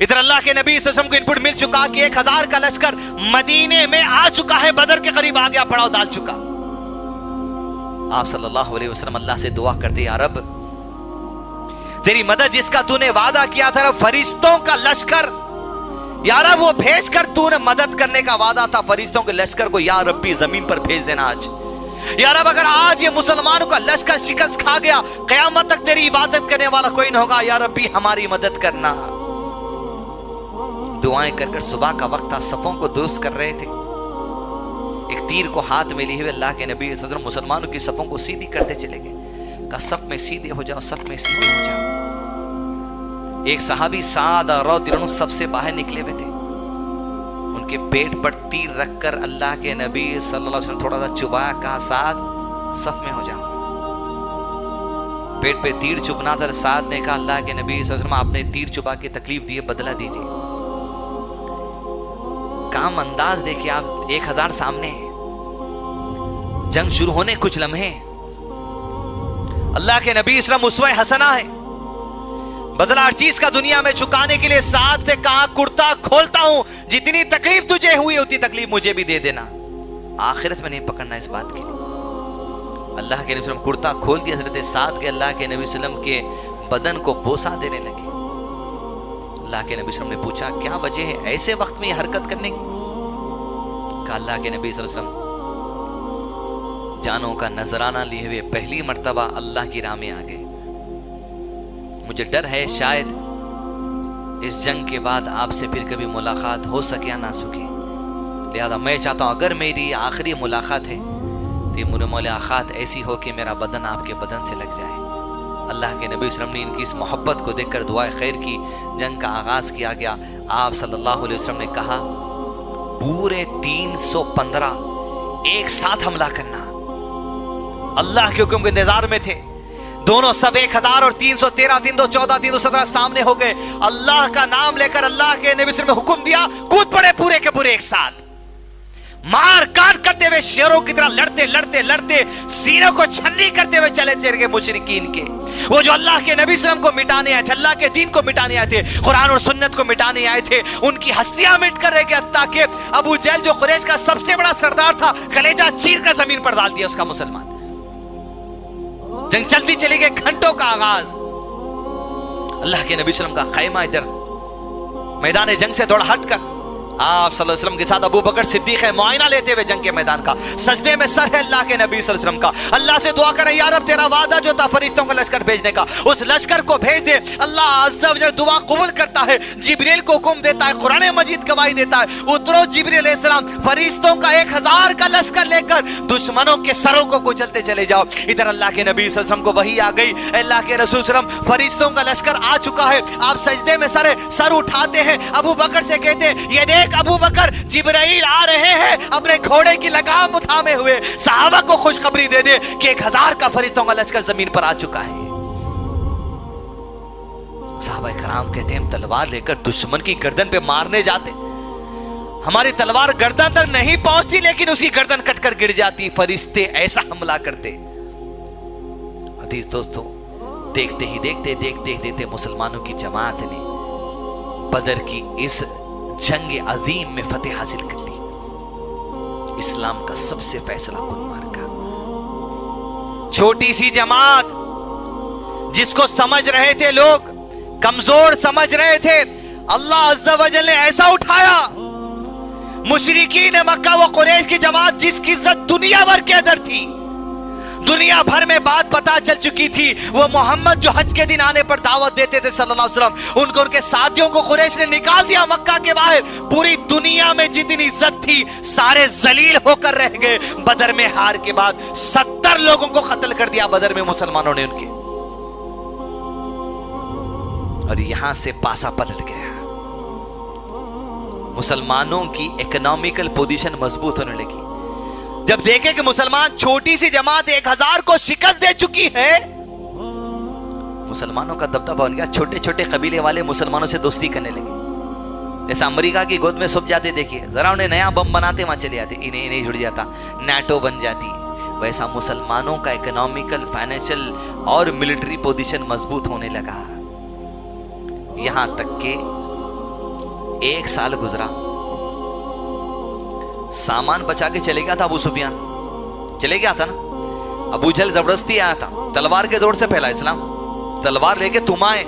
इधर अल्लाह के नबी सल्लल्लाहु अलैहि वसल्लम को इनपुट मिल चुका कि 1000 का लश्कर मदीने में आ चुका है, बदर के करीब आ गया, पड़ाव डाल चुका। आप सल्लल्लाहु अलैहि वसल्लम अल्लाह से दुआ करते, या रब तेरी मदद जिसका तूने वादा किया था, फरिश्तों का लश्कर, या रब वो भेज कर तूने मदद करने का वादा था फरिश्तों के लश्कर को, या रब्बी जमीन पर भेज देना आज। या रब अगर आज ये मुसलमानों का लश्कर शिकस्त खा गया, क़यामत तक तेरी इबादत करने वाला कोई न होगा, या रब्बी हमारी मदद करना। दुआएं कर कर सुबह का वक्त था, सफों को दुरुस्त कर रहे थे। एक तीर को हाथ में लिए हुए अल्लाह के नबी सल्लल्लाहु अलैहि वसल्लम मुसलमानों की सफों को सीधी करते चले गए। कहा सफ में सीधे हो जाओ, सफ में सीधे हो जाओ। एक सहाबी साद और सफ से बाहर निकले हुए थे, उनके पेट पर तीर रखकर अल्लाह के नबी सल्लल्लाहु अलैहि वसल्लम थोड़ा सा चुबाया, कहा साद सफ में हो जाओ। पेट पे तीर चुभना था, साद ने कहा अल्लाह के नबी सल्लल्लाहु अलैहि वसल्लम आपने तीर चुबा के तकलीफ दी है, बदला दीजिए। काम अंदाज देखिए आप, 1000 सामने, जंग शुरू होने कुछ लम्हे, अल्लाह के नबी इस्लाम उस्वा हसना है। बदला हर चीज का दुनिया में चुकाने के लिए साथ से कहा कुर्ता खोलता हूं, जितनी तकलीफ तुझे हुई उतनी तकलीफ मुझे भी दे देना, आखिरत में नहीं पकड़ना इस बात के लिए। अल्लाह के नबी वसल्लम कुर्ता खोल दिया, हज़रत साद के अल्लाह के नबी वसल्लम के बदन को बोसा देने लगे। अल्लाह के नबी वसल्लम ने पूछा क्या वजह है ऐसे वक्त में ये हरकत करने की? कहा अल्लाह के नबी सल्लल्लाहु अलैहि वसल्लम जानों का नजराना लिए हुए पहली मर्तबा अल्लाह की राह में आ गए। मुझे डर है शायद इस जंग के बाद आपसे फिर कभी मुलाकात हो सके या ना सके, लिहाजा मैं चाहता हूं अगर मेरी आखिरी मुलाकात है तो ये मुलाकात ऐसी हो कि मेरा बदन आपके बदन से लग जाए। अल्लाह के नबी वसल्लम ने इनकी इस मोहब्बत को देखकर दुआ खैर की। जंग का आगाज किया गया। आप सल्लल्लाहु अलैहि वसल्लम ने कहा पूरे 315 एक साथ हमला करना। अल्लाह के हुक्म के इंतजार में थे दोनों, सब 1000 और 313 314 317 सामने हो गए। अल्लाह का नाम लेकर अल्लाह के नबी वसल्लम ने हुक्म दिया, कूद पड़े पूरे के पूरे एक साथ, मार काट करते हुए शेरों की तरह लड़ते लड़ते लड़ते सीनों को छन्नी करते हुए चले थे मुशरिकीन के। वो जो अल्लाह के नबी सल्लल्लाहु अलैहि वसल्लम को मिटाने आए थे, अल्लाह के दीन को मिटाने आए थे, कुरान और सुन्नत को मिटाने आए थे, उनकी हस्तियां मिट कर रह गया। ताकि अबू जहल जो कुरैश का सबसे बड़ा सरदार था, कलेजा चीर कर जमीन पर डाल दिया उसका मुसलमान। जंग चलती चली गई, घंटों का आगाज। अल्लाह के नबी सल्लल्लाहु अलैहि वसल्लम का खैमा इधर मैदान जंग से थोड़ा हटकर आप सल्लल्लाहु अलैहि वसल्लम के साथ अबू बकर सिद्दीक है, मुआयना लेते हुए जंग के मैदान का, सजदे में सर है अल्लाह के नबी सल्लल्लाहु अलैहि वसल्लम का। अल्लाह से दुआ करें या रब तेरा वादा जो था फरिश्तों का लश्कर भेजने का, उस लश्कर को भेज दे। अल्लाह अज़्ज़ा व जल दुआ कबूल करता है, जिब्रील को हुक्म देता है, कुरान मजीद गवाही देता है, उतरो जिब्रील अलैहिस्सलाम, फरिश्तों का 1000 का लश्कर लेकर दुश्मनों के सरों को कुचलते चले जाओ। इधर अल्लाह के नबी सल्लल्लाहु अलैहि वसल्लम को वही आ गई, अल्लाह के रसूल सल्लल्लाहु अलैहि वसल्लम फरिश्तों का लश्कर आ चुका है। आप सजदे में सर उठाते हैं, अबू बकर से कहते हैं ये देख अबू बकर जिब्राइल आ रहे हैं अपने घोड़े की लगाम थामे हुए, सहाबा को खुशखबरी दे दे कि 1000 का फरिश्तों का लश्कर जमीन पर आ चुका है। सहाबा कराम कहते हैं हम तलवार लेकर दुश्मन की गर्दन पे मारने जाते, हमारी तलवार गर्दन तक नहीं पहुंचती लेकिन उसकी गर्दन कटकर गिर जाती, फरिश्ते ऐसा हमला करते। अजीज दोस्तों, देखते ही देखते मुसलमानों की जमात ने बदर की इस जंग अजीम में फतेह हासिल कर ली। इस्लाम का सबसे फैसला कुन मार्का। छोटी सी जमात जिसको समझ रहे थे लोग कमजोर समझ रहे थे, अल्लाह अज़्ज़ा व जल ने ऐसा उठाया। मुशरिकीन मक्का व कुरैश की जमात जिसकी इज्जत दुनिया भर के अंदर थी, दुनिया भर में बात पता चल चुकी थी, वो मोहम्मद जो हज के दिन आने पर दावत देते थे सल्लल्लाहु अलैहि वसल्लम, उनको उनके साथियों को कुरैश ने निकाल दिया मक्का के बाहर। पूरी दुनिया में जितनी इज्जत थी सारे जलील होकर रह गए। बदर में हार के बाद 70 लोगों को कत्ल कर दिया बदर में मुसलमानों ने उनके, और यहां से पासा पलट गया। मुसलमानों की इकोनॉमिकल पोजीशन मजबूत होने लगी। जब देखे कि मुसलमान छोटी सी जमात 1000 को शिकस्त दे चुकी है, मुसलमानों का दबदबा बन गया। छोटे छोटे कबीले वाले मुसलमानों से दोस्ती करने लगे। जैसा अमेरिका की गोद में छुप जाते, देखिए जरा उन्हें नया बम बनाते वहां चले जाते, इन्हें जुड़ जाता, नाटो बन जाती। वैसा मुसलमानों का इकोनॉमिकल, फाइनेंशियल और मिलिट्री पोजीशन मजबूत होने लगा। यहां तक के 1 साल गुजरा, सामान बचा के चले गया था अबू सुफियान, चले गया था ना। अबू जहल जबरदस्ती आया था, तलवार के जोर से फैला इस्लाम, तलवार लेके तुम आए,